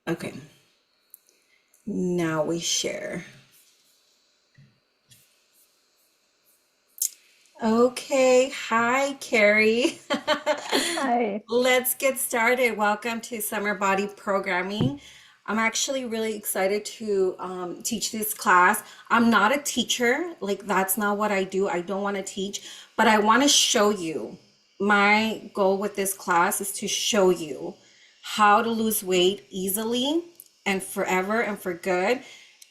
Okay, now we share. Okay, hi, Carrie. Hi. Let's get started. Welcome to Summer Body Programming. I'm actually really excited to teach this class. I'm not a teacher, like, that's not what I do. I don't want to teach, but I want to show you. My goal with this class is to show you how to lose weight easily and forever and for good.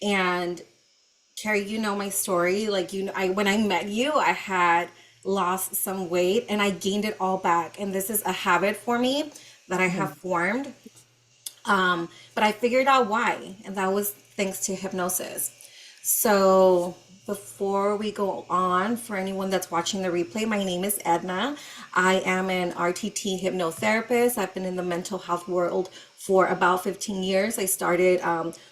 And Carrie, you know my story. Like, I when I met you, I had lost some weight and I gained it all back. And this is a habit for me that I have Mhm. formed. But I figured out why, and that was thanks to hypnosis. So before we go on, for anyone that's watching the replay, my name is Edna. I am an RTT hypnotherapist. I've been in the mental health world for about 15 years. I started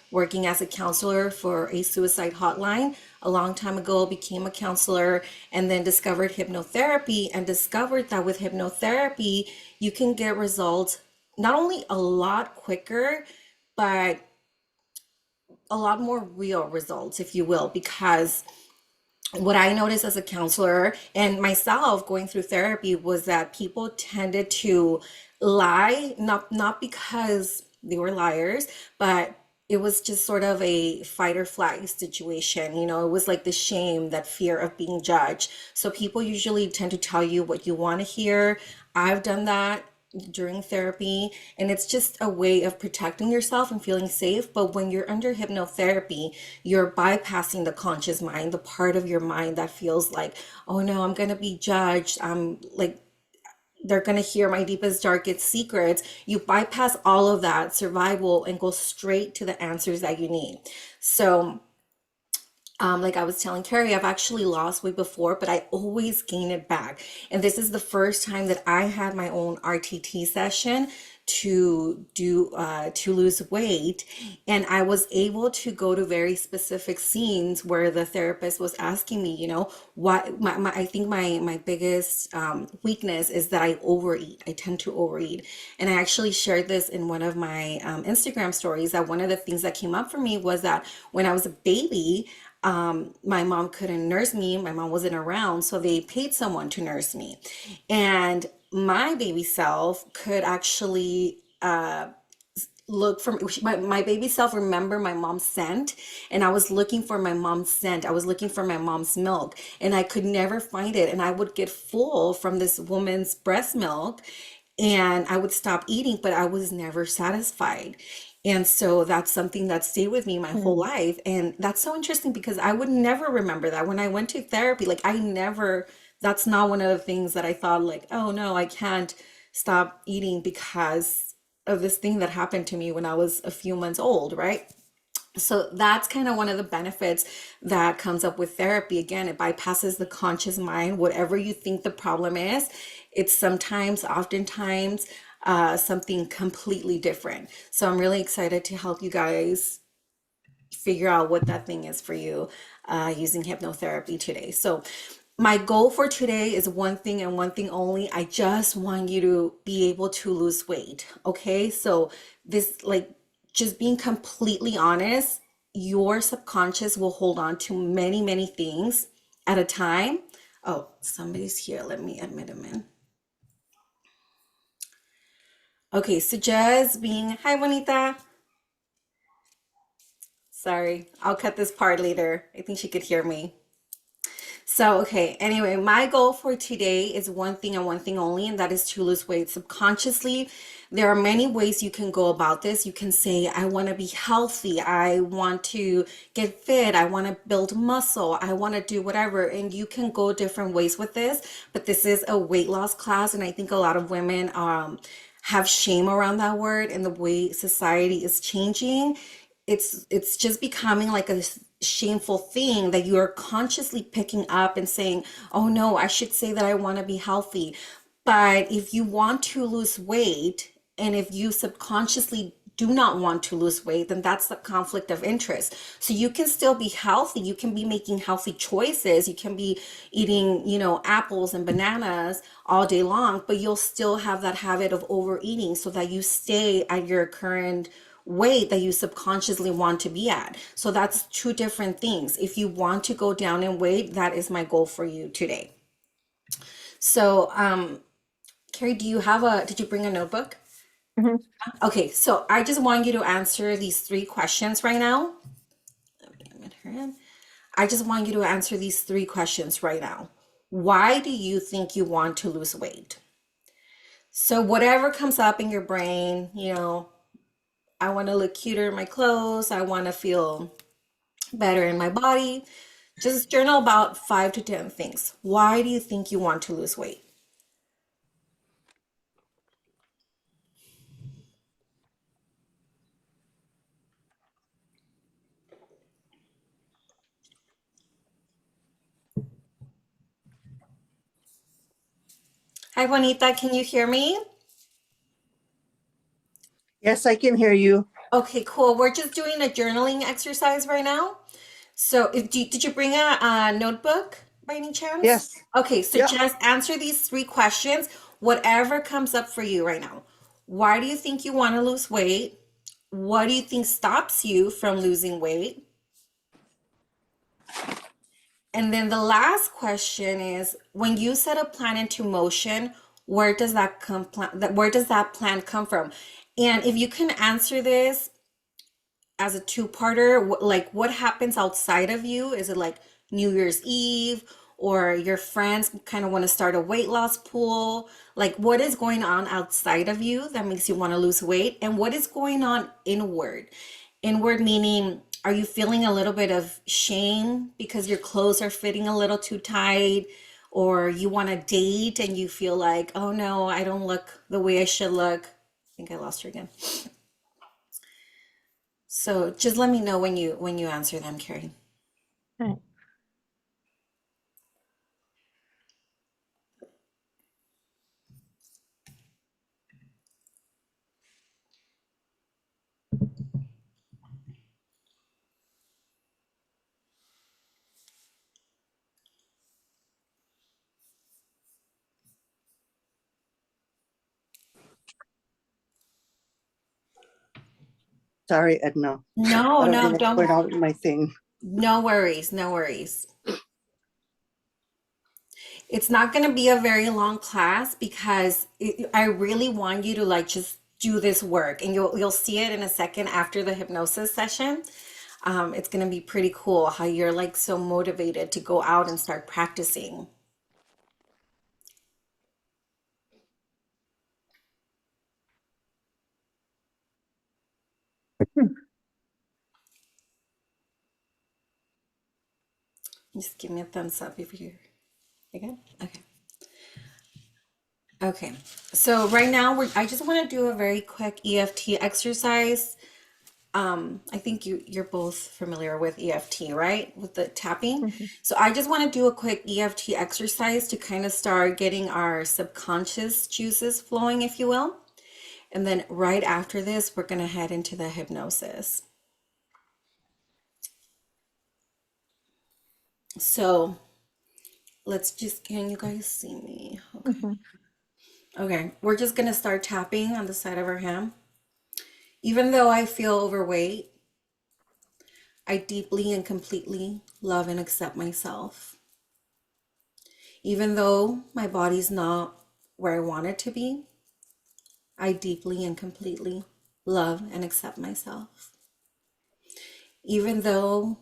working as a counselor for a suicide hotline a long time ago, became a counselor, and then discovered hypnotherapy and discovered that with hypnotherapy, you can get results not only a lot quicker, but a lot more real results, if you will, because what I noticed as a counselor and myself going through therapy was that people tended to lie, not because they were liars, but it was just sort of a fight or flight situation. It was like the shame, that fear of being judged. So people usually tend to tell you what you want to hear. I've done that during therapy, and it's just a way of protecting yourself and feeling safe. But when you're under hypnotherapy, you're bypassing the conscious mind, the part of your mind that feels like, oh no, I'm going to be judged. I'm like, they're going to hear my deepest, darkest secrets. You bypass all of that survival and go straight to the answers that you need. So, like I was telling Carrie, I've actually lost weight before, but I always gain it back. And this is the first time that I had my own RTT session to lose weight, and I was able to go to very specific scenes where the therapist was asking me, why I think my biggest weakness is that I overeat. I tend to overeat, and I actually shared this in one of my Instagram stories. That one of the things that came up for me was that when I was a baby, my mom couldn't nurse me. My mom wasn't around, so they paid someone to nurse me. And my baby self could actually look for my baby self remember my mom's scent, and I was looking for my mom's scent. I was looking for my mom's milk, and I could never find it. And I would get full from this woman's breast milk, and I would stop eating, but I was never satisfied. And so that's something that stayed with me my whole Hmm. life. And that's so interesting because I would never remember that when I went to therapy. Like, I never, that's not one of the things that I thought, like, oh no, I can't stop eating because of this thing that happened to me when I was a few months old, right? So that's kind of one of the benefits that comes up with therapy. Again, it bypasses the conscious mind. Whatever you think the problem is, it's sometimes, oftentimes, something completely different. So I'm really excited to help you guys figure out what that thing is for you using hypnotherapy today. So my goal for today is one thing and one thing only. I just want you to be able to lose weight. Okay. So this, like, just being completely honest, your subconscious will hold on to many, many things at a time. Oh, somebody's here. Let me admit him in. Okay. So just being, hi, Juanita. Sorry. I'll cut this part later. I think she could hear me. So, okay, anyway, my goal for today is one thing and one thing only, and that is to lose weight subconsciously. There are many ways you can go about this. You can say, I want to be healthy, I want to get fit, I want to build muscle, I want to do whatever. And you can go different ways with this, but this is a weight loss class, and I think a lot of women have shame around that word and the way society is changing. It's just becoming like a shameful thing that you are consciously picking up and saying, oh no, I should say that I want to be healthy. But if you want to lose weight, and if you subconsciously do not want to lose weight, then that's the conflict of interest. So you can still be healthy. You can be making healthy choices. You can be eating, apples and bananas all day long, but you'll still have that habit of overeating so that you stay at your current weight that you subconsciously want to be at. So that's two different things. If you want to go down in weight, that is my goal for you today. So, Carrie, did you bring a notebook? Mhm. Okay, so I just want you to answer these three questions right now. Let me admit her in. I just want you to answer these three questions right now. Why do you think you want to lose weight? So, whatever comes up in your brain, I want to look cuter in my clothes, I want to feel better in my body. Just journal about 5 to 10 things. Why do you think you want to lose weight? Hi, Juanita, can you hear me? Yes, I can hear you. Okay, cool. We're just doing a journaling exercise right now. So, did you bring a notebook by any chance? Yes. Okay, so Yeah. just answer these three questions, whatever comes up for you right now. Why do you think you want to lose weight? What do you think stops you from losing weight? And then the last question is, when you set a plan into motion, where does that plan come from? And if you can answer this as a two-parter, like what happens outside of you? Is it like New Year's Eve or your friends kind of want to start a weight loss pool? Like what is going on outside of you that makes you want to lose weight? And what is going on inward? Inward meaning, are you feeling a little bit of shame because your clothes are fitting a little too tight? Or you want to date and you feel like, oh no, I don't look the way I should look. I think I lost her again. So just let me know when you answer them, Carrie. Right. Sorry, Edna. No, I don't no, know what's going don't. on with my thing. No worries, no worries. It's not going to be a very long class because I really want you to like just do this work, and you'll see it in a second after the hypnosis session. It's going to be pretty cool how you're like so motivated to go out and start practicing. Just give me a thumbs up if you're good. Okay. Okay. So right now I just want to do a very quick EFT exercise. I think you're both familiar with EFT, right? With the tapping. Mhm. So I just want to do a quick EFT exercise to kind of start getting our subconscious juices flowing, if you will. And then right after this, we're going to head into the hypnosis. So can you guys see me? Okay. Mhm. Okay, we're just going to start tapping on the side of our hand. Even though I feel overweight, I deeply and completely love and accept myself. Even though my body's not where I want it to be, I deeply and completely love and accept myself. Even though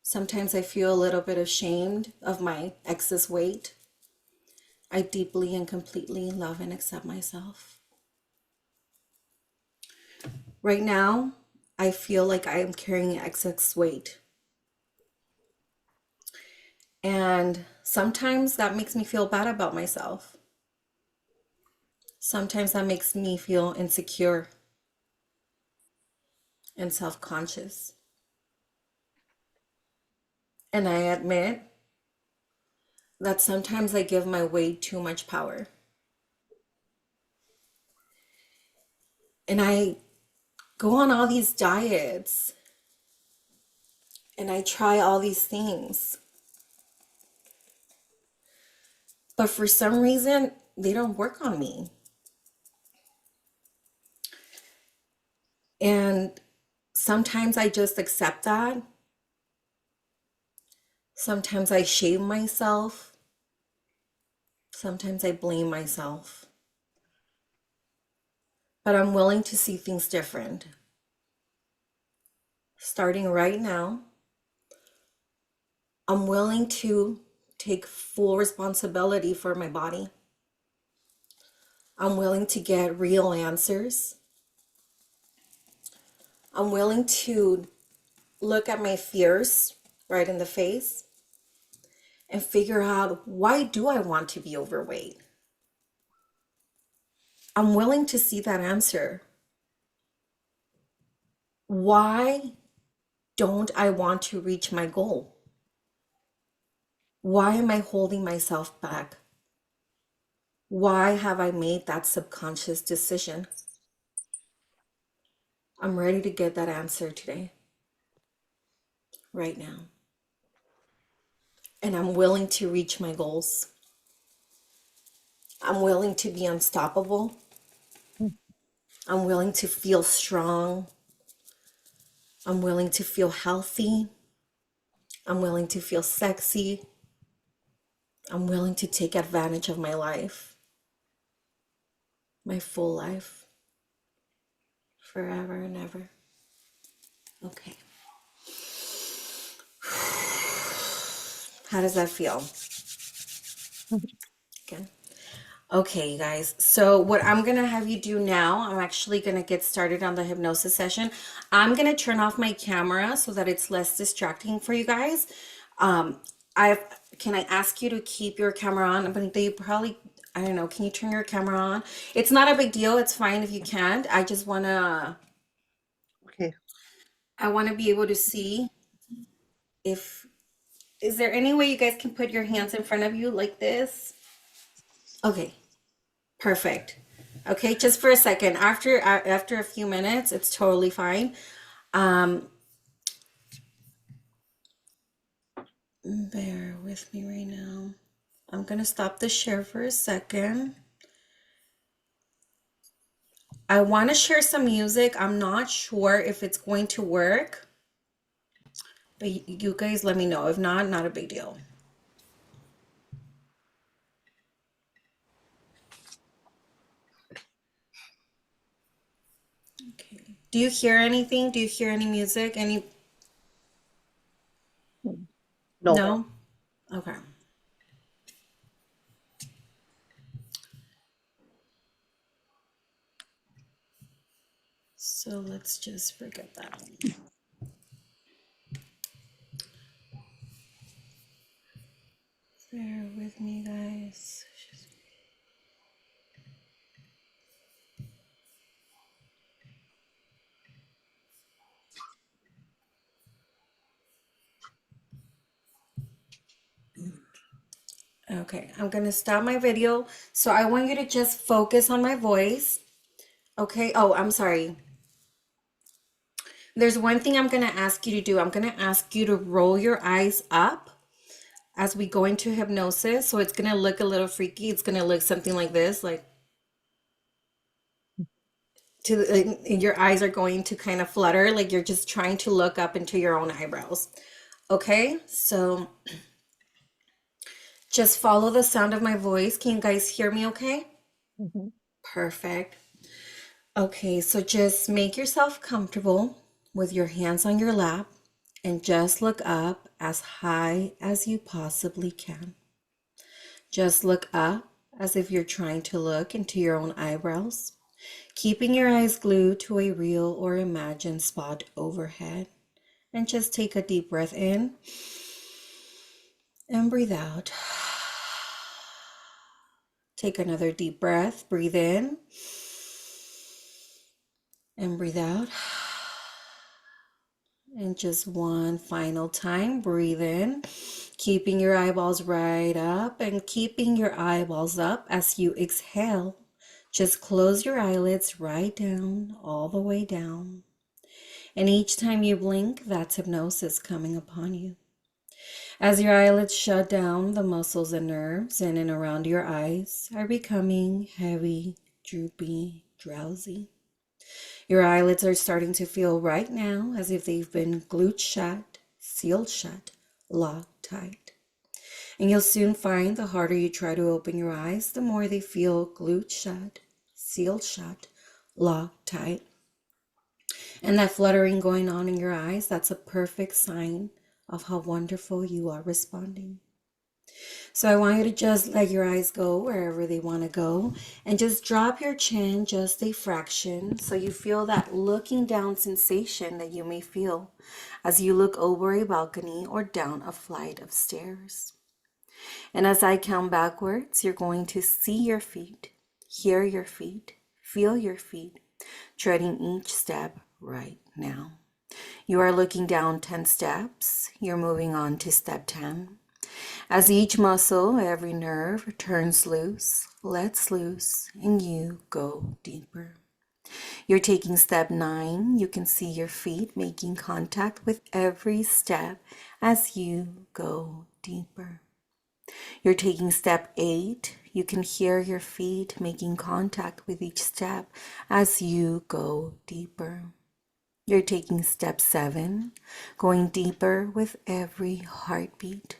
sometimes I feel a little bit ashamed of my excess weight, I deeply and completely love and accept myself. Right now, I feel like I am carrying excess weight. And sometimes that makes me feel bad about myself. Sometimes that makes me feel insecure and self conscious. And I admit that sometimes I give my weight too much power. And I go on all these diets and I try all these things. But for some reason, they don't work on me. And sometimes I just accept that. Sometimes I shame myself. Sometimes I blame myself. But I'm willing to see things different. Starting right now, I'm willing to take full responsibility for my body. I'm willing to get real answers. I'm willing to look at my fears right in the face and figure out, why do I want to be overweight? I'm willing to see that answer. Why don't I want to reach my goal? Why am I holding myself back? Why have I made that subconscious decision? I'm ready to get that answer today, right now. And I'm willing to reach my goals. I'm willing to be unstoppable. I'm willing to feel strong. I'm willing to feel healthy. I'm willing to feel sexy. I'm willing to take advantage of my life, my full life, forever and ever. Okay. How does that feel? Good. Okay, you guys. So what I'm going to have you do now, I'm actually going to get started on the hypnosis session. I'm going to turn off my camera so that it's less distracting for you guys. Um, can I ask you to keep your camera on? But they probably, I don't know, can you turn your camera on? It's not a big deal. It's fine if you can't. I just want to, Okay. I want to be able to see if, is there any way you guys can put your hands in front of you like this? Okay. Perfect. Okay, just for a second. After a few minutes, it's totally fine. Um, bear with me right now. I'm gonna stop the share for a second. I want to share some music. I'm not sure if it's going to work, but you guys let me know. If not, not a big deal. Okay. Do you hear anything? Do you hear any music? Any? No. No? Okay. So let's just forget that. Bear with me, guys. Okay, I'm gonna stop my video. So I want you to just focus on my voice. Okay. Oh, I'm sorry. There's one thing I'm gonna ask you to do. I'm gonna ask you to roll your eyes up as we go into hypnosis. So it's gonna look a little freaky. It's gonna look something like this, like your eyes are going to kind of flutter, like you're just trying to look up into your own eyebrows. Okay, so just follow the sound of my voice. Can you guys hear me okay? Perfect. Okay, so just make yourself comfortable with your hands on your lap and just look up as high as you possibly can. Just look up as if you're trying to look into your own eyebrows, keeping your eyes glued to a real or imagined spot overhead. And just take a deep breath in and breathe out. Take another deep breath, breathe in and breathe out. And just one final time, breathe in, keeping your eyeballs right up and keeping your eyeballs up as you exhale. Just close your eyelids right down, all the way down. And each time you blink, that's hypnosis coming upon you. As your eyelids shut down, the muscles and nerves in and around your eyes are becoming heavy, droopy, drowsy. Your eyelids are starting to feel right now as if they've been glued shut, sealed shut, locked tight. And you'll soon find the harder you try to open your eyes, the more they feel glued shut, sealed shut, locked tight. And that fluttering going on in your eyes, that's a perfect sign of how wonderful you are responding. So I want you to just let your eyes go wherever they want to go and just drop your chin just a fraction so you feel that looking down sensation that you may feel as you look over a balcony or down a flight of stairs. And as I count backwards, you're going to see your feet, hear your feet, feel your feet, treading each step right now. You are looking down 10 steps. You're moving on to step 10. As each muscle, every nerve turns loose, lets loose, and you go deeper. You're taking step 9. You can see your feet making contact with every step as you go deeper. You're taking step 8. You can hear your feet making contact with each step as you go deeper. You're taking step 7, going deeper with every heartbeat.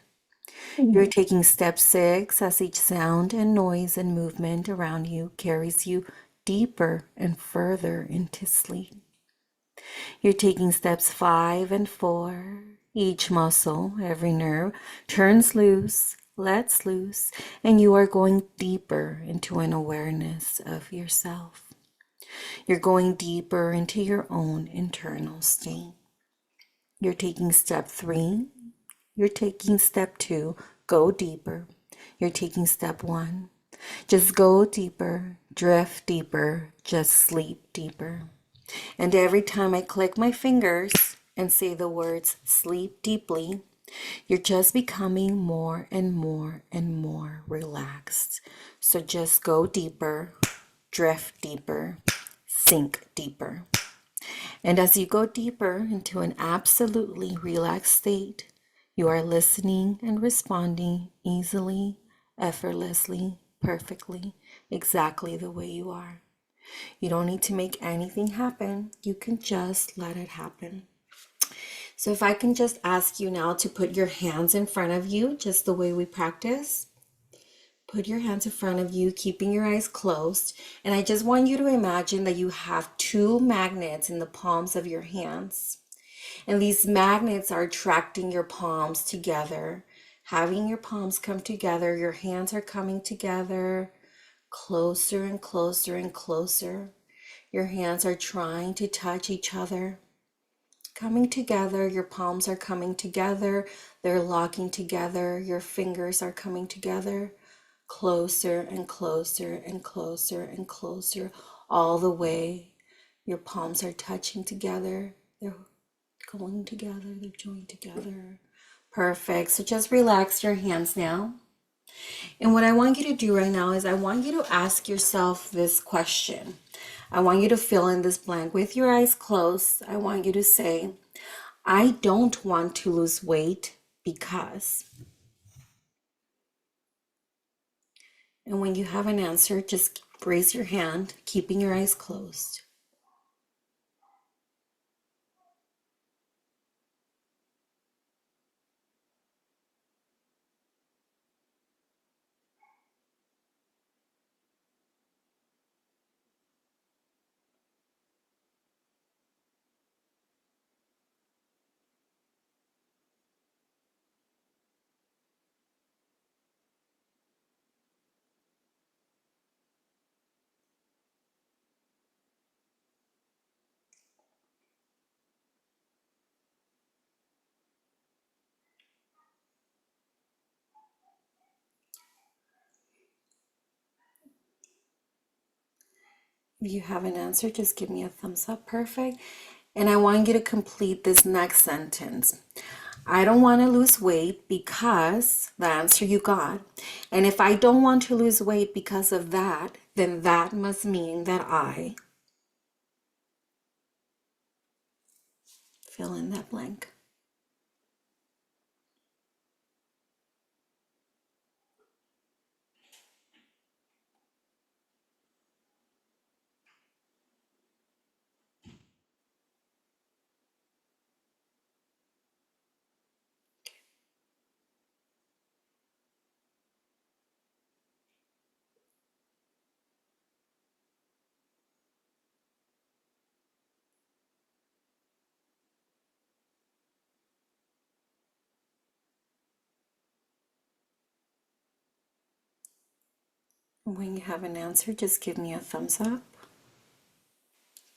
You're taking step 6 as each sound and noise and movement around you carries you deeper and further into sleep. You're taking steps 5 and 4. Each muscle, every nerve turns loose, lets loose, and you are going deeper into an awareness of yourself. You're going deeper into your own internal state. You're taking step 3. You're taking step 2. Go deeper. You're taking step 1. Just go deeper, drift deeper, just sleep deeper. And every time I click my fingers and say the words sleep deeply, you're just becoming more and more and more relaxed. So just go deeper, drift deeper, sink deeper. And as you go deeper into an absolutely relaxed state, you are listening and responding easily, effortlessly, perfectly, exactly the way you are. You don't need to make anything happen. You can just let it happen. So if I can just ask you now to put your hands in front of you, just the way we practice. Put your hands in front of you, keeping your eyes closed. And I just want you to imagine that you have two magnets in the palms of your hands. And these magnets are attracting your palms together, having your palms come together. Your hands are coming together, closer and closer and closer. Your hands are trying to touch each other, coming together. Your palms are coming together. They're locking together. Your fingers are coming together, closer and closer and closer and closer, all the way. Your palms are touching together. They're going together. They're joined together. Perfect. So just relax your hands now. And what I want you to do right now is I want you to ask yourself this question. I want you to fill in this blank with your eyes closed. I want you to say, I don't want to lose weight because. And when you have an answer, just raise your hand, keeping your eyes closed. If you have an answer, just give me a thumbs up. Perfect. And I want you to complete this next sentence. I don't want to lose weight because the answer you got. And if I don't want to lose weight because of that, then that must mean that I fill in that blank. When you have an answer, just give me a thumbs up.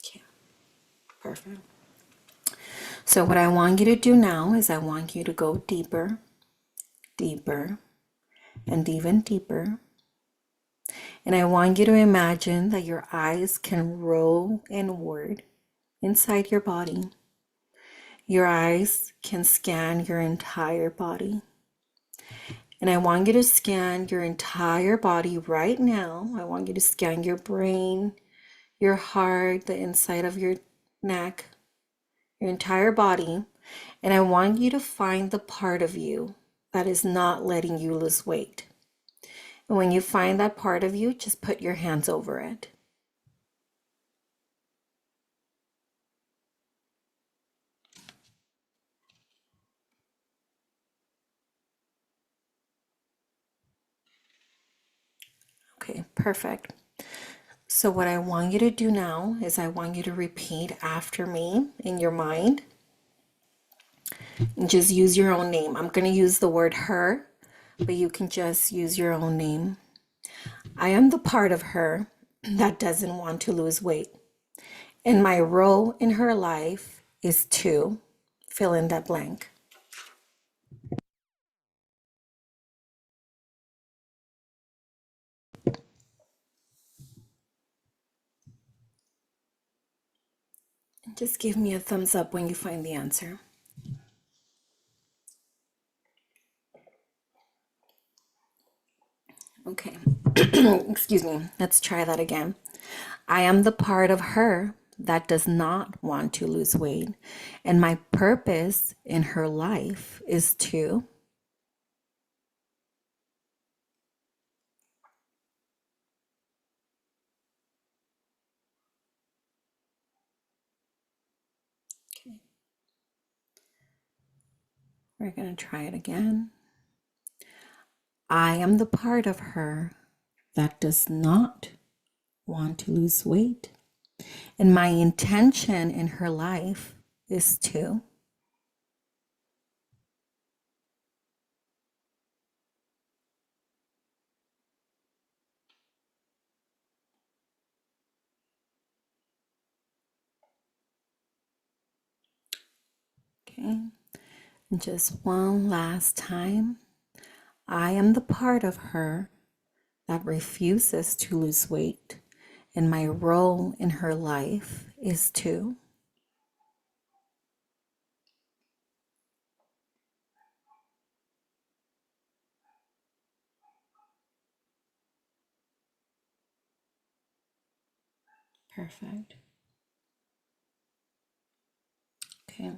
Okay, perfect. So what I want you to do now is I want you to go deeper, deeper, and even deeper. And I want you to imagine that your eyes can roll inward inside your body. Your eyes can scan your entire body. And I want you to scan your entire body right now. I want you to scan your brain, your heart, the inside of your neck, your entire body. And I want you to find the part of you that is not letting you lose weight. And when you find that part of you, just put your hands over it. Okay, perfect. So what I want you to do now is I want you to repeat after me in your mind and just use your own name. I'm going to use the word her, but you can just use your own name. I am the part of her that doesn't want to lose weight. And my role in her life is to fill in that blank. Just give me a thumbs up when you find the answer. Okay, excuse me. Let's try that again. I am the part of her that does not want to lose weight. And my purpose in her life is to. Okay. We're going to try it again. I am the part of her that does not want to lose weight. And my intention in her life is to. Okay. And just one last time. I am the part of her that refuses to lose weight. And my role in her life is to. Perfect. Okay.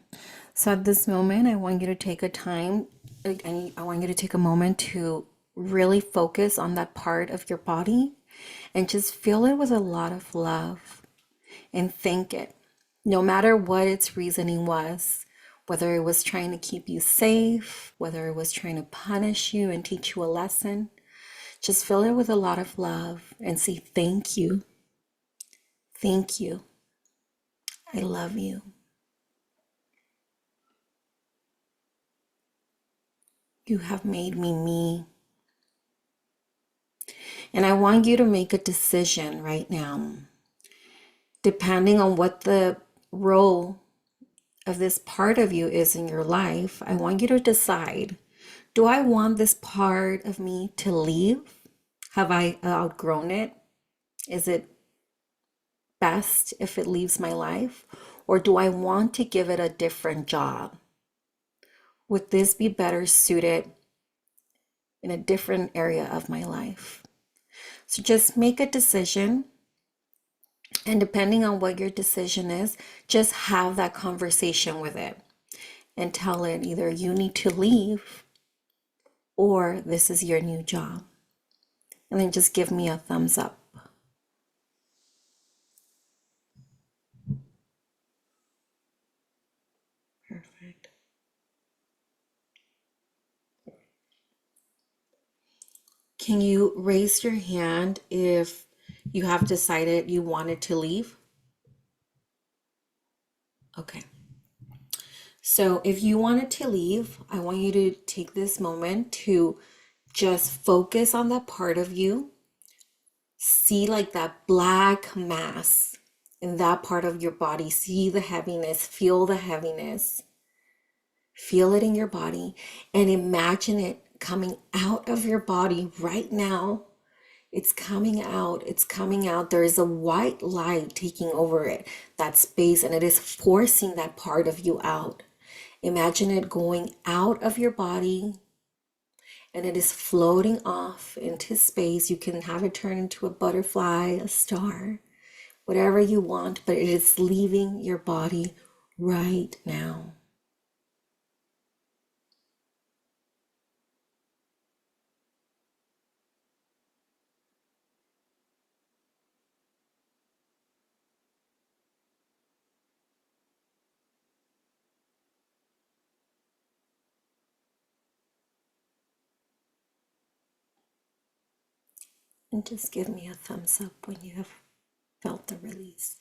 So at this moment, I want you to take a time, I want you to take a moment to really focus on that part of your body and just fill it with a lot of love and thank it. No matter what its reasoning was, whether it was trying to keep you safe, whether it was trying to punish you and teach you a lesson, just fill it with a lot of love and say, thank you. Thank you. I love you. You have made me me. And I want you to make a decision right now, depending on what the role of this part of you is in your life. I want you to decide, do I want this part of me to leave? Have I outgrown it? Is it best if it leaves my life? Or do I want to give it a different job? Would this be better suited in a different area of my life? So just make a decision. And depending on what your decision is, just have that conversation with it and tell it either you need to leave or this is your new job. And then just give me a thumbs up. Perfect. Can you raise your hand if you have decided you wanted to leave? Okay. So if you wanted to leave, I want you to take this moment to just focus on that part of you See like that black mass in that part of your body. See the heaviness, feel the heaviness, feel it in your body, and imagine it coming out of your body right now. It's coming out. It's coming out. There is a white light taking over it, that space, and it is forcing that part of you out. Imagine it going out of your body and it is floating off into space. You can have it turn into a butterfly, a star, whatever you want, but it is leaving your body right now. And just give me a thumbs up when you have felt the release.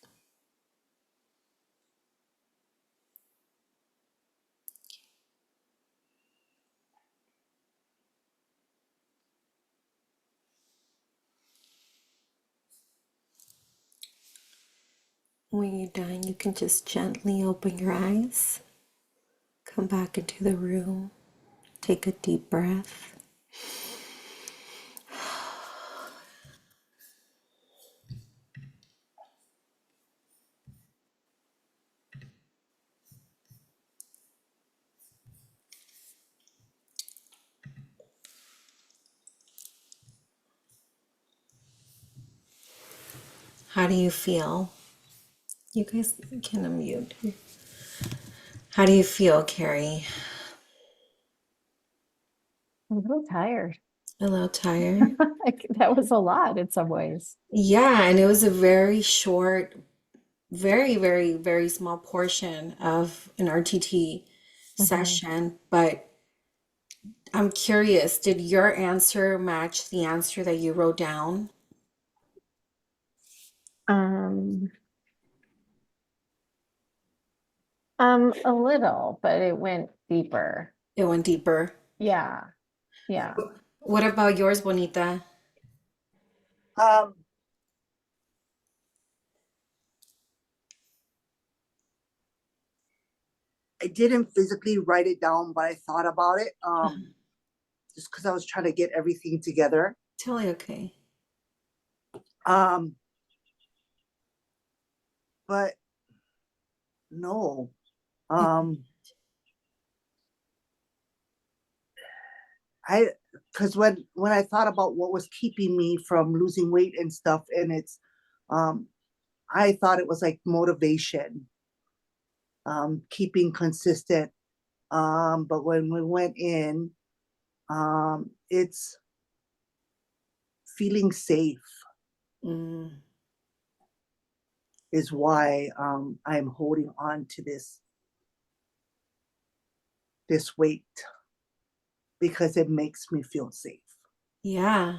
When you're done, you can just gently open your eyes, come back into the room, take a deep breath. How do you feel? You guys can unmute. How do you feel, Carrie? I'm a little tired. A little tired? That was a lot in some ways. Yeah, and it was a very short, very, very, very small portion of an RTT Mhm. session. But I'm curious, did your answer match the answer that you wrote down? Um, a little, but it went deeper. It went deeper. Yeah, yeah. What about yours, Bonita? Um, I didn't physically write it down, but I thought about it. Just because I was trying to get everything together. Totally okay. Um, but no. Um, I because when I thought about what was keeping me from losing weight and stuff, and it's, um, I thought it was like motivation, keeping consistent. But when we went in, it's feeling safe Mm, is why I'm holding on to this weight because it makes me feel safe. yeah.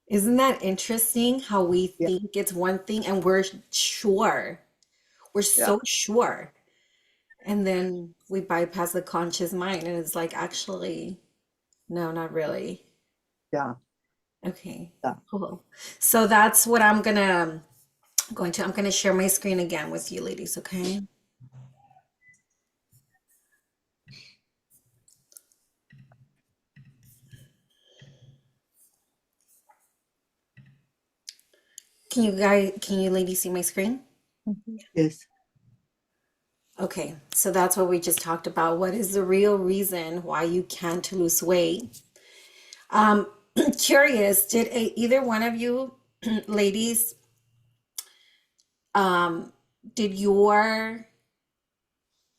Isn't that interesting how we Yeah, think it's one thing and we're sure. We're yeah, so sure. And then we bypass the conscious mind and it's like, actually, no, not really. yeah, Okay, yeah. cool. So that's what I'm gonna share my screen again with you ladies, okay? Can you ladies see my screen? Mhm. Yes. Okay, so that's what we just talked about. What is the real reason why you can't lose weight? Um, curious, did either one of you ladies, um, did your,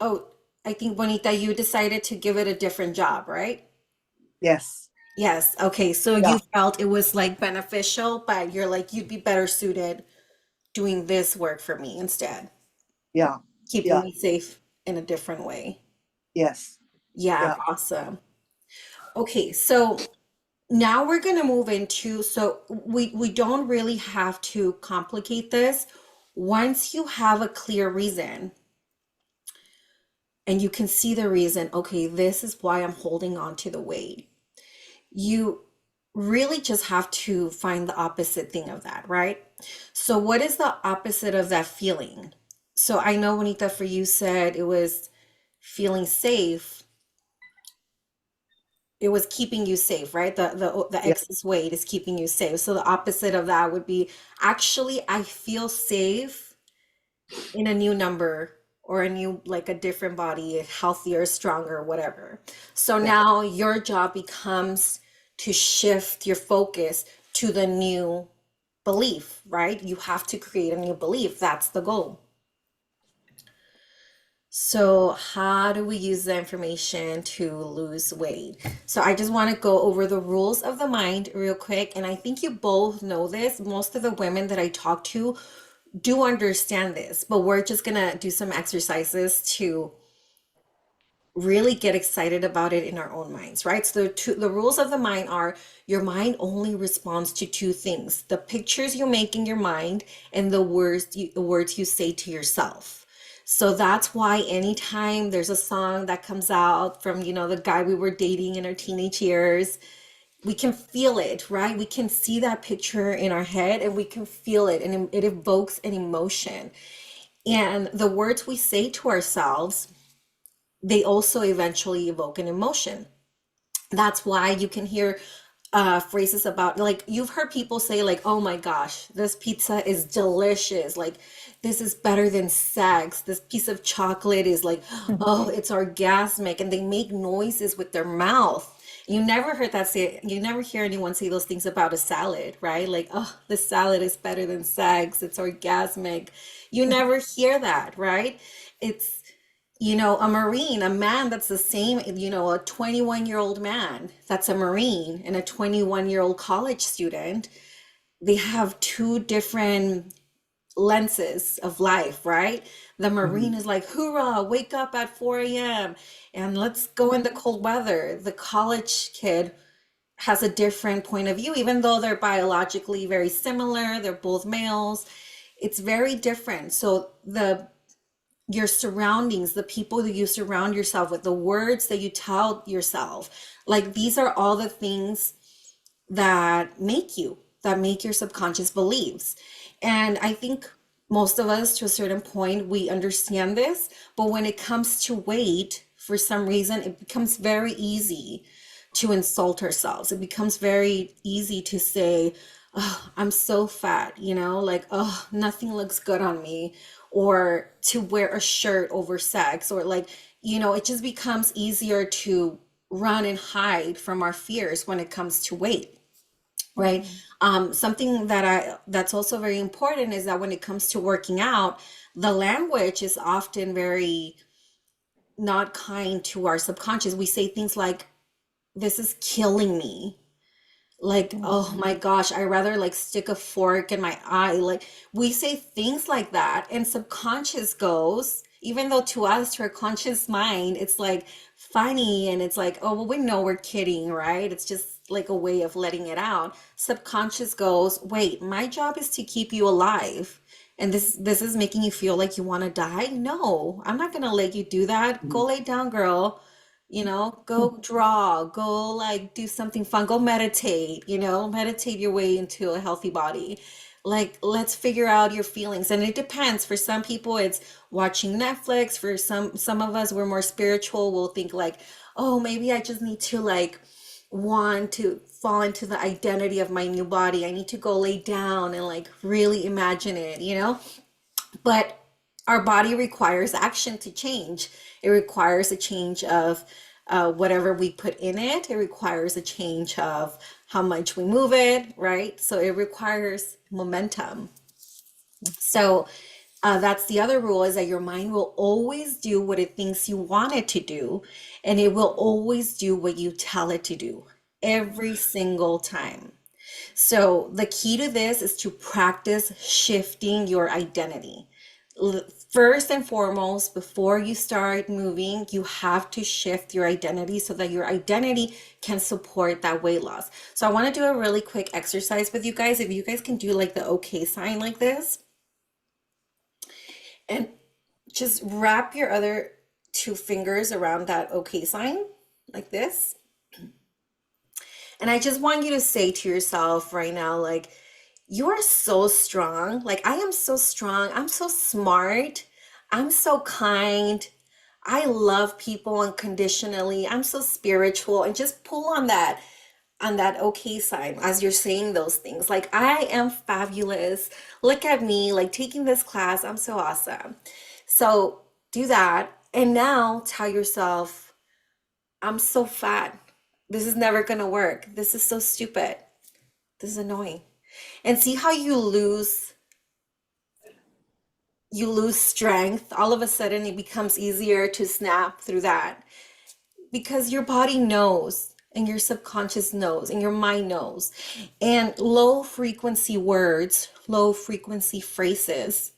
oh, I think Bonita, you decided to give it a different job, right? Yes. Yes. Okay. So Yeah. you felt it was like beneficial, but you're like, you'd be better suited doing this work for me instead, Yeah. keeping Yeah. me safe in a different way. Yes. Yeah. Yeah. Awesome. Okay. So now we're going to move into, so we don't really have to complicate this. Once you have a clear reason and you can see the reason, okay, this is why I'm holding on to the weight. You really just have to find the opposite thing of that, right? So, what is the opposite of that feeling? So, I know, Juanita, for you said it was feeling safe. It was keeping you safe, right? The Yeah. excess weight is keeping you safe. So, the opposite of that would be actually, I feel safe in a new number or a new, like a different body, healthier, stronger, whatever. So Yeah. now your job becomes to shift your focus to the new belief, right? You have to create a new belief. That's the goal. So, how do we use the information to lose weight? So, I just want to go over the rules of the mind real quick. And I think you both know this. Most of the women that I talk to do understand this, but we're just going to do some exercises to really get excited about it in our own minds, right? So the rules of the mind are your mind only responds to two things: the pictures you make in your mind and the words you say to yourself. So that's why anytime there's a song that comes out from, the guy we were dating in our teenage years, we can feel it, right? We can see that picture in our head and we can feel it, and it evokes an emotion. And the words we say to ourselves, they also eventually evoke an emotion. That's why you can hear phrases about, like, you've heard people say, like, oh my gosh, this pizza is delicious. Like, this is better than sex. This piece of chocolate is like, oh, it's orgasmic. And they make noises with their mouth. You never hear anyone say those things about a salad, right? Like, oh, the salad is better than sex. It's orgasmic. You never hear that, right? It's, a Marine, a man that's the same, a 21-year-old man that's a Marine and a 21-year-old college student, they have two different lenses of life, right? The Marine Mhm. is like, hoorah, wake up at 4 a.m. and let's go in the cold weather. The college kid has a different point of view, even though they're biologically very similar, they're both males. It's very different. So your surroundings, the people that you surround yourself with, the words that you tell yourself, like these are all the things that make your subconscious beliefs. And I think most of us, to a certain point, we understand this, but when it comes to weight, for some reason, it becomes very easy to insult ourselves. It becomes very easy to say, oh, I'm so fat, like, oh, nothing looks good on me, or to wear a shirt over sex, or like, it just becomes easier to run and hide from our fears when it comes to weight, right? Mhm. Something that's also very important is that when it comes to working out, the language is often very not kind to our subconscious. We say things like, this is killing me. Like, oh Mhm. my gosh, I rather like stick a fork in my eye. Like, we say things like that, and subconscious goes, even though to us, to our conscious mind, it's like funny, and it's like, oh, well, we know we're kidding, right? It's just like a way of letting it out. Subconscious goes, wait, my job is to keep you alive. And this is making you feel like you want to die? No, I'm not gonna let you do that. Go Mhm. lay down, girl. Go draw, go like do something fun, go meditate, meditate your way into a healthy body. Like, let's figure out your feelings. And it depends. For some people, it's watching Netflix. For some of us, we're more spiritual. We'll think like, oh, maybe I just need to like want to fall into the identity of my new body. I need to go lay down and like really imagine it. But our body requires action to change. It requires a change of whatever we put in it. It requires a change of how much we move it, right? So it requires momentum. So that's the other rule, is that your mind will always do what it thinks you want it to do, and it will always do what you tell it to do every single time. So the key to this is to practice shifting your identity. First and foremost, before you start moving, you have to shift your identity so that your identity can support that weight loss. So I want to do a really quick exercise with you guys. If you guys can do like the okay sign like this, and just wrap your other two fingers around that okay sign like this. And I just want you to say to yourself right now, like, you are so strong. Like, I am so strong. I'm so smart. I'm so kind. I love people unconditionally. I'm so spiritual. And just pull on that okay sign as you're saying those things. Like, I am fabulous. Look at me, like taking this class. I'm so awesome. So do that. And now tell yourself, I'm so fat. This is never going to work. This is so stupid. This is annoying. And see how you lose strength. All of a sudden it becomes easier to snap through that because your body knows and your subconscious knows and your mind knows. And low frequency words, low frequency phrases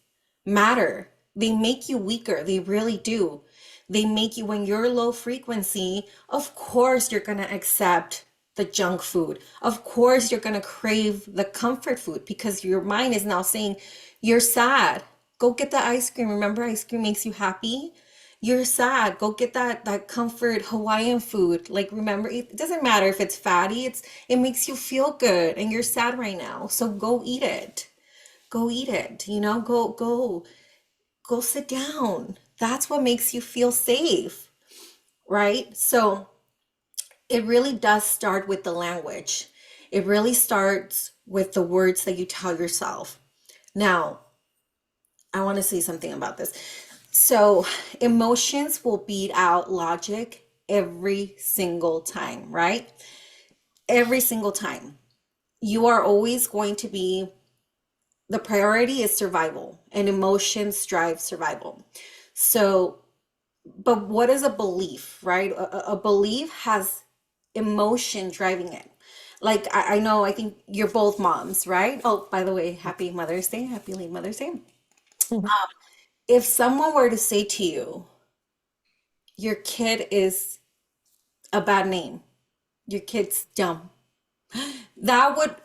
matter. They make you weaker. They really do. They make you, when you're low frequency, of course you're going to accept the junk food. Of course you're going to crave the comfort food because your mind is now saying, you're sad. Go get the ice cream. Remember, ice cream makes you happy. You're sad. Go get that comfort Hawaiian food. Like, remember, it doesn't matter if it's fatty. It makes you feel good and you're sad right now. So go eat it. Go eat it. Go sit down. That's what makes you feel safe, right? So it really does start with the language. It really starts with the words that you tell yourself. Now, I want to say something about this. So, emotions will beat out logic every single time, right? Every single time. You are always going to be, the priority is survival, and emotions drive survival. So, but what is a belief, right? A belief has emotion driving it. Like, I know, I think you're both moms, right? Oh, by the way, happy Mother's Day. Happy late Mother's Day. Mhm. If someone were to say to you, your kid is a bad name, your kid's dumb, that would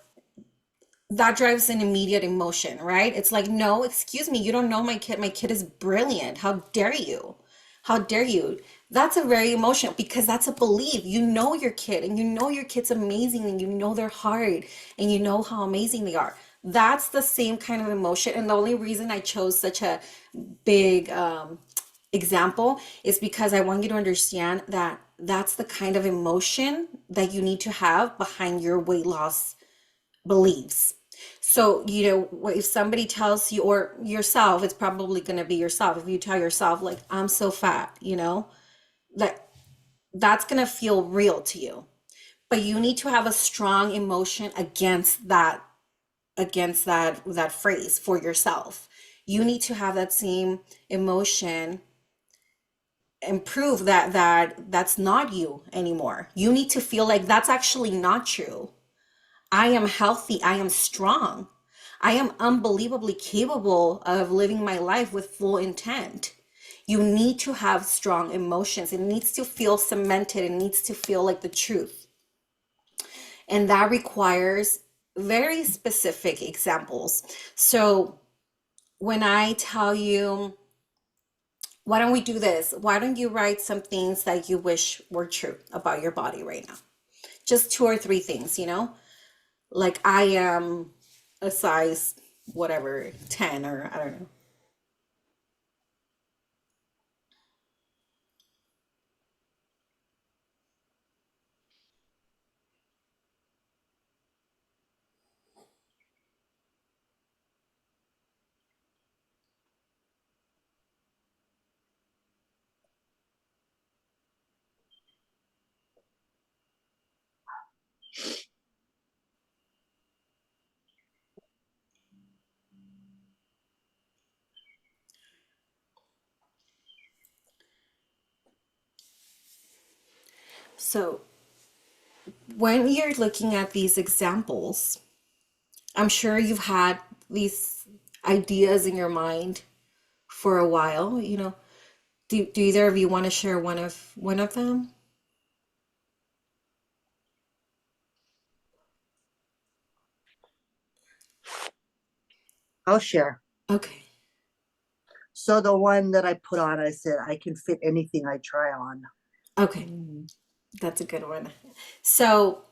that drives an immediate emotion, right? It's like, no, excuse me, you don't know my kid. My kid is brilliant. How dare you? How dare you? That's a very emotional, because that's a belief. You know your kid and you know your kid's amazing and you know they're hard and you know how amazing they are. That's the same kind of emotion. And the only reason I chose such a big example is because I want you to understand that that's the kind of emotion that you need to have behind your weight loss beliefs. So, if somebody tells you, or yourself, it's probably going to be yourself. If you tell yourself, like, I'm so fat, that that's going to feel real to you. But you need to have a strong emotion against that phrase for yourself. You need to have that same emotion and prove that's not you anymore. You need to feel like that's actually not true. I am healthy. I am strong. I am unbelievably capable of living my life with full intent. You need to have strong emotions. It needs to feel cemented. It needs to feel like the truth. And that requires very specific examples. So when I tell you, why don't we do this? Why don't you write some things that you wish were true about your body right now? Just two or three things, like, I am a size whatever 10, or I don't know. So when you're looking at these examples, I'm sure you've had these ideas in your mind for a while. Do either of you want to share one of them? I'll share. Okay. So the one that I put on, I said, I can fit anything I try on. Okay. Mm. That's a good one. So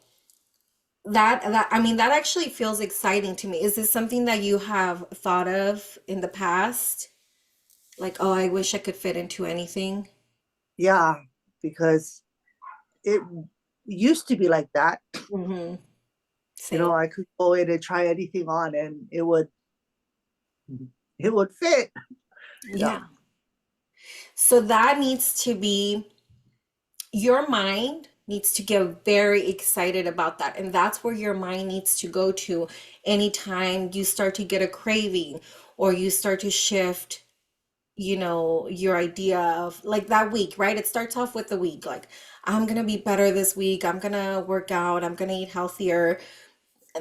That I mean that actually feels exciting to me. Is this something that you have thought of in the past? Like, oh, I wish I could fit into anything. Yeah, because it used to be like that. Mm-hmm. You Same. know, I could go in and try anything on and it would fit. Yeah. Yeah. So that needs to be your mind needs to get very excited about that. And that's where your mind needs to go to anytime you start to get a craving or you start to shift, your idea of like that week, right? It starts off with the week, like, I'm gonna be better this week. I'm gonna work out. I'm gonna eat healthier.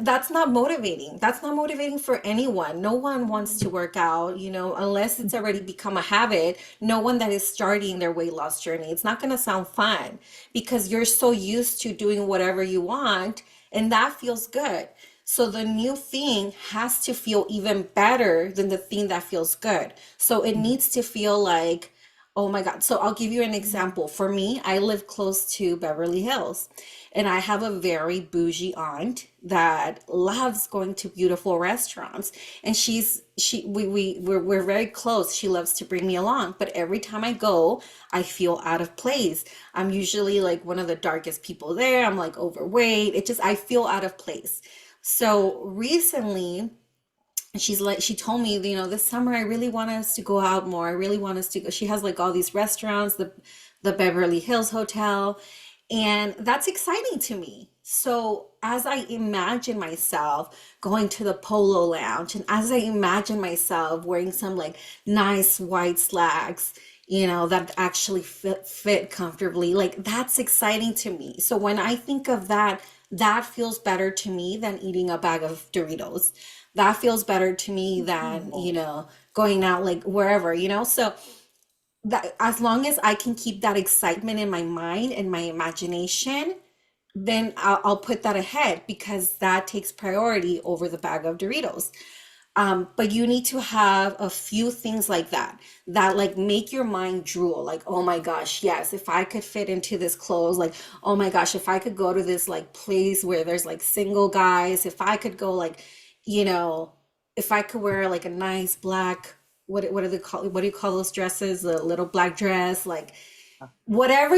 That's not motivating. That's not motivating for anyone. No one wants to work out, unless it's already become a habit. No one that is starting their weight loss journey. It's not going to sound fun because you're so used to doing whatever you want and that feels good. So the new thing has to feel even better than the thing that feels good. So it needs to feel like, oh my God. So I'll give you an example. For me, I live close to Beverly Hills. And I have a very bougie aunt that loves going to beautiful restaurants. And we're very close. She loves to bring me along. But every time I go, I feel out of place. I'm usually like one of the darkest people there. I'm like overweight. I feel out of place. So recently, she told me, this summer I really want us to go out more. I really want us to go. She has like all these restaurants, the Beverly Hills Hotel, and that's exciting to me. So as I imagine myself going to the Polo Lounge, and as I imagine myself wearing some like nice white slacks, that actually fit comfortably, like that's exciting to me. So when I think of that, that feels better to me than eating a bag of Doritos. That feels better to me than, going out like wherever, So that as long as I can keep that excitement in my mind and my imagination, then I'll put that ahead because that takes priority over the bag of Doritos. But you need to have a few things like that like make your mind drool. Like, oh my gosh, yes, if I could fit into this clothes, like, oh my gosh, if I could go to this like place where there's like single guys, if I could go like, you know, if I could wear like a nice black, what do they call, what do you call those dresses? A little black dress, like whatever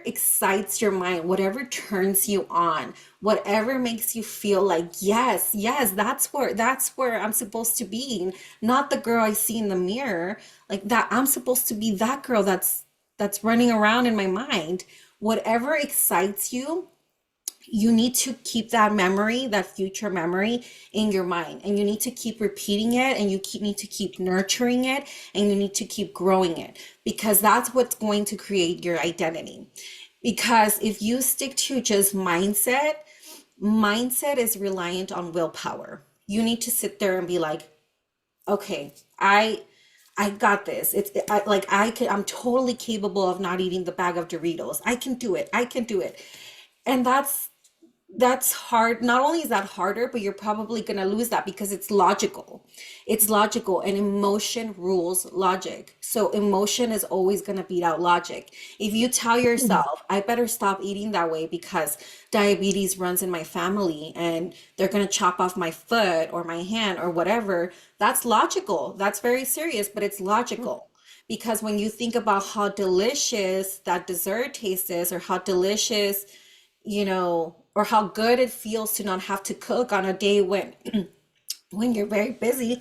excites your mind, whatever turns you on, whatever makes you feel like, yes, yes, that's where I'm supposed to be, not the girl I see in the mirror. Like that, I'm supposed to be that girl that's running around in my mind. Whatever excites you, you need to keep that memory, that future memory in your mind. And you need to keep repeating it and need to keep nurturing it and you need to keep growing it because that's what's going to create your identity. Because if you stick to just mindset is reliant on willpower. You need to sit there and be like, okay, I got this. I'm totally capable of not eating the bag of Doritos. I can do it. I can do it. And that's hard. Not only is that harder, but you're probably going to lose that because it's logical. It's logical and emotion rules logic. So emotion is always going to beat out logic. If you tell yourself, I better stop eating that way because diabetes runs in my family and they're going to chop off my foot or my hand or whatever, that's logical. That's very serious, but it's logical. Because when you think about how delicious that dessert taste is or how delicious, or how good it feels to not have to cook on a day when when you're very busy,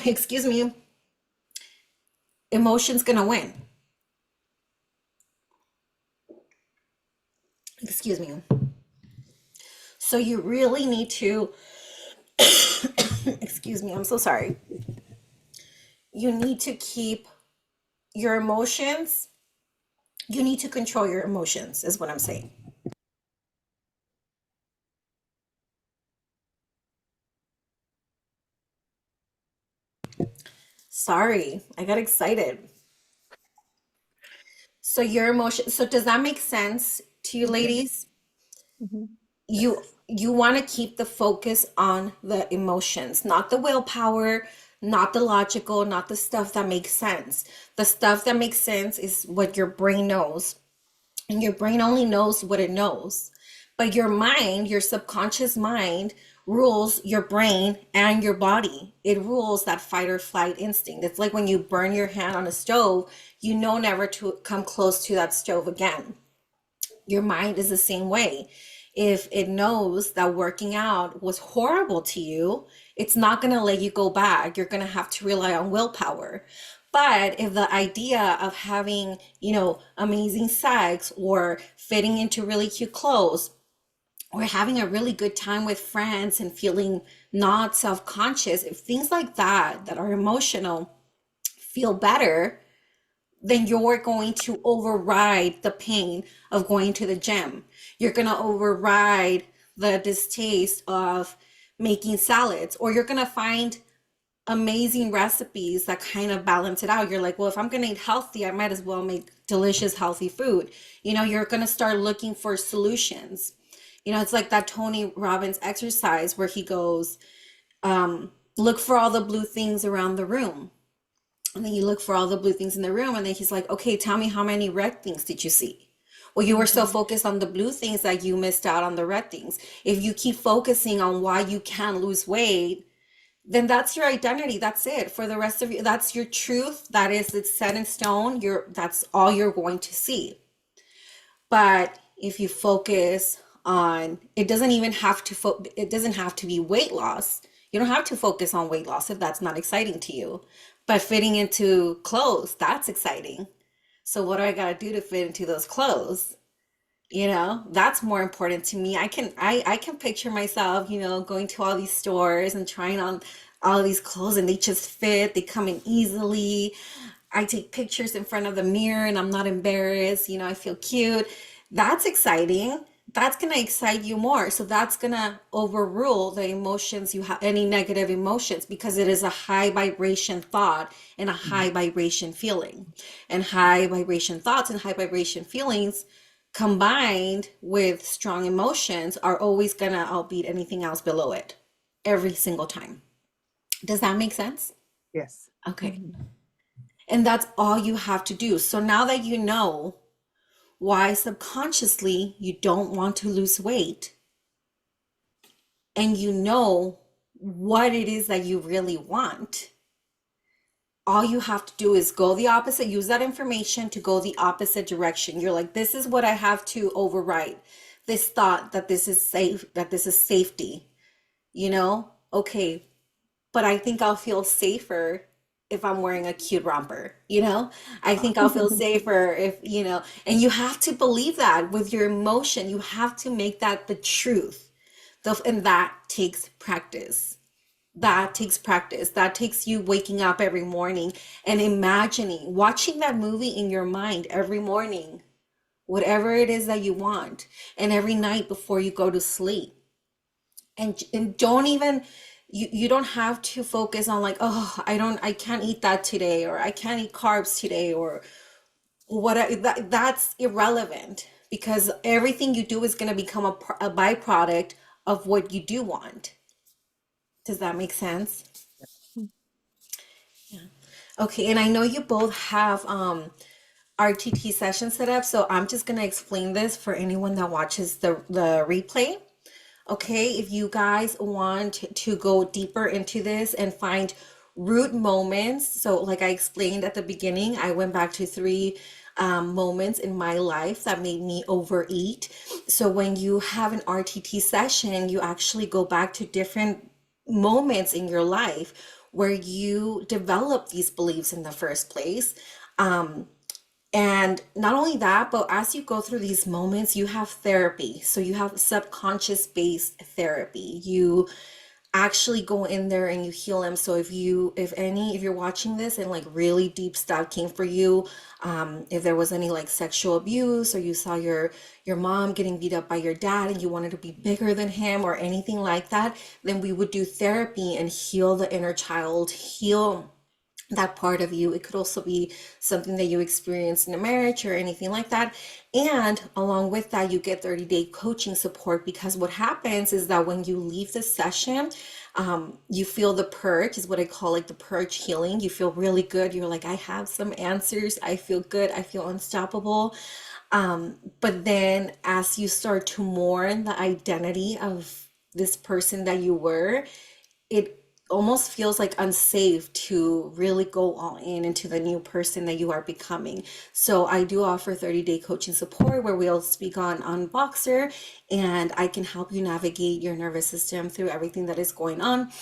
excuse me, emotion's gonna win. Excuse me. So you really need to, excuse me, I'm so sorry. You need to keep your emotions, you need to control your emotions, is what I'm saying. Sorry, I got excited. So your emotion, so does that make sense to you ladies? Mhm. You want to keep the focus on the emotions, not the willpower, not the logical, not the stuff that makes sense. The stuff that makes sense is what your brain knows, and your brain only knows what it knows. But your mind, your subconscious mind, rules your brain and your body. It rules that fight or flight instinct. It's like when you burn your hand on a stove, you know never to come close to that stove again. Your mind is the same way. If it knows that working out was horrible to you, it's not going to let you go back. You're going to have to rely on willpower. But if the idea of having, amazing sex or fitting into really cute clothes or having a really good time with friends and feeling not self-conscious, if things like that are emotional feel better, then you're going to override the pain of going to the gym. You're going to override the distaste of making salads, or you're going to find amazing recipes that kind of balance it out. You're like, well, if I'm going to eat healthy, I might as well make delicious, healthy food. You're going to start looking for solutions. It's like that Tony Robbins exercise where he goes, look for all the blue things around the room. And then you look for all the blue things in the room, and then he's like, okay, tell me, how many red things did you see? Well, you were so focused on the blue things that you missed out on the red things. If you keep focusing on why you can't lose weight, then that's your identity. That's it for the rest of you. That's your truth. It's set in stone. That's all you're going to see. But if you focus on, it doesn't even have to, it doesn't have to be weight loss. You don't have to focus on weight loss if that's not exciting to you. But fitting into clothes, that's exciting. So what do I gotta do to fit into those clothes? That's more important to me. I can picture myself, going to all these stores and trying on all these clothes, and they just fit, they come in easily. I take pictures in front of the mirror and I'm not embarrassed, I feel cute. That's exciting. That's going to excite you more. So that's going to overrule the emotions you have, any negative emotions, because it is a high vibration thought and a high vibration feeling. And high vibration thoughts and high vibration feelings combined with strong emotions are always going to outbeat anything else below it every single time. Does that make sense? Yes. Okay. And that's all you have to do. So now that you know why subconsciously you don't want to lose weight, and you know what it is that you really want, all you have to do is go the opposite, use that information to go the opposite direction. You're like, this is what I have to override. This thought that this is safe, that this is safety, okay, but I think I'll feel safer if I'm wearing a cute romper, I think I'll feel safer if, and you have to believe that with your emotion. You have to make that the truth. And that takes practice. That takes practice. That takes you waking up every morning and imagining, watching that movie in your mind every morning, whatever it is that you want, and every night before you go to sleep. And don't even, you don't have to focus on like, oh, I can't eat that today, or I can't eat carbs today, or that's irrelevant, because everything you do is going to become a byproduct of what you do want. Does that make sense? Yeah. Okay, and I know you both have RTT sessions set up, so I'm just gonna explain this for anyone that watches the replay. Okay, if you guys want to go deeper into this and find root moments, so like I explained at the beginning, I went back to three moments in my life that made me overeat. So when you have an RTT session, you actually go back to different moments in your life where you develop these beliefs in the first place. And not only that, but as you go through these moments, you have therapy. So you have subconscious based therapy. You actually go in there and you heal them. So if you're watching this and like really deep stuff came for you, if there was any like sexual abuse, or you saw your mom getting beat up by your dad and you wanted to be bigger than him or anything like that, then we would do therapy and heal the inner child, heal that part of you. It could also be something that you experienced in a marriage or anything like that. And along with that, you get 30-day coaching support, because what happens is that when you leave the session, you feel the purge, is what I call like the purge healing. You feel really good. You're like, I have some answers. I feel good. I feel unstoppable. But then as you start to mourn the identity of this person that you were, it almost feels like unsafe to really go all in into the new person that you are becoming. So I do offer 30-day coaching support where we'll speak on Boxer, and I can help you navigate your nervous system through everything that is going on.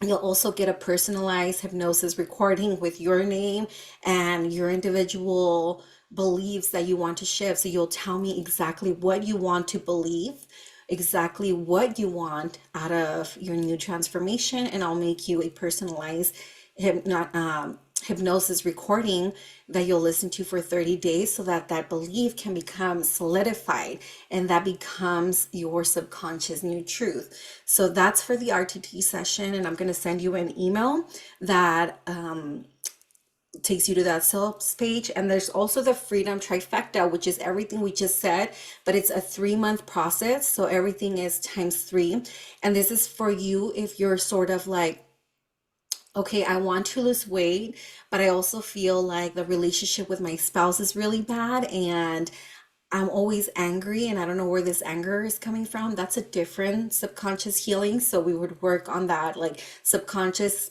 You'll also get a personalized hypnosis recording with your name and your individual beliefs that you want to shift. So you'll tell me exactly what you want to believe, exactly what you want out of your new transformation, and I'll make you a personalized hypnosis recording that you'll listen to for 30 days so that that belief can become solidified and that becomes your subconscious new truth. So that's for the RTT session, and I'm going to send you an email that takes you to that sales page. And there's also the Freedom Trifecta, which is everything we just said, but it's a 3-month process. So everything is times 3. And this is for you if you're sort of like, okay, I want to lose weight, but I also feel like the relationship with my spouse is really bad and I'm always angry and I don't know where this anger is coming from. That's a different subconscious healing. So we would work on that, like subconscious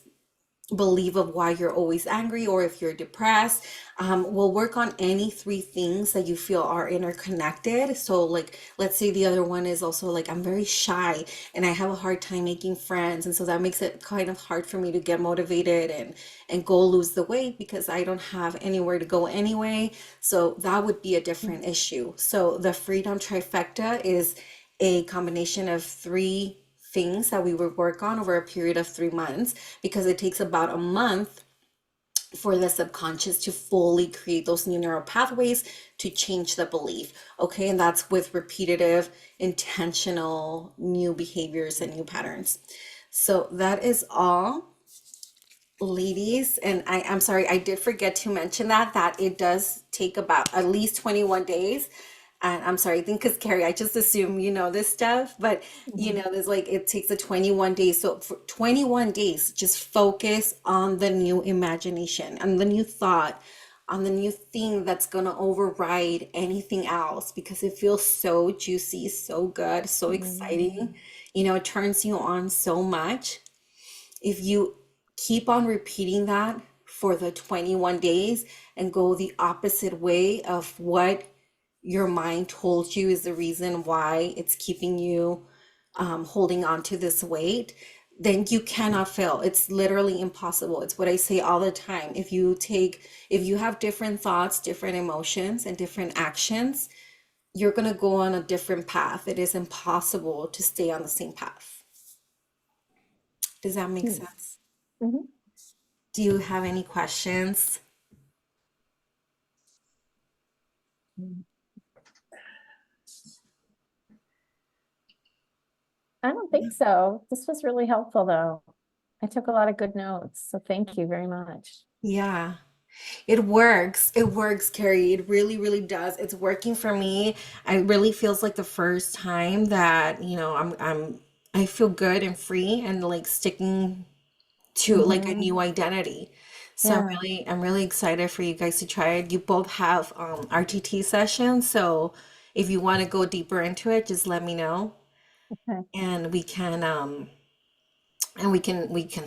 believe of why you're always angry, or if you're depressed. We'll work on any 3 things that you feel are interconnected. So like, let's say the other one is also like, I'm very shy and I have a hard time making friends, and so that makes it kind of hard for me to get motivated and go lose the weight because I don't have anywhere to go anyway. So that would be a different issue. So the Freedom Trifecta is a combination of 3 things that we would work on over a period of 3 months, because it takes about a month for the subconscious to fully create those new neural pathways to change the belief. Okay, and that's with repetitive, intentional new behaviors and new patterns. So that is all, ladies. And I'm sorry, I did forget to mention that it does take about at least 21 days. And I'm sorry, I think because Carrie, I just assume you know this stuff, but there's like it takes a 21 days. So for 21 days, just focus on the new imagination and the new thought, on the new thing that's gonna override anything else because it feels so juicy, so good, so exciting. It turns you on so much. If you keep on repeating that for the 21 days and go the opposite way of what your mind told you is the reason why it's keeping you holding on to this weight, then you cannot fail. It's literally impossible. It's what I say all the time. If you have different thoughts, different emotions, and different actions, you're going to go on a different path. It is impossible to stay on the same path. Does that make sense? Mhm. Do you have any questions? I don't think so. This was really helpful, though. I took a lot of good notes, so thank you very much. Yeah. It works. It works, Carrie. It really, really does. It's working for me. I really feels like the first time that, I feel good and free and like sticking to like a Hmm. new identity. So Yeah. I'm really excited for you guys to try it. You both have RTT sessions, so if you want to go deeper into it, just let me know Okay. and we can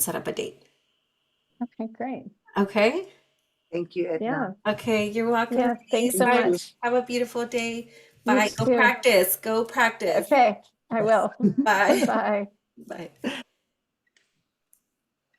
set up a date. Okay, great. Okay? Thank you, Edna. Yeah. Okay, you're welcome, Yeah. Thanks ladies. so Thank Bye. you. much. Have a beautiful day. You Bye. Go too. practice. Go practice. Okay, I will. Bye. Bye. Bye.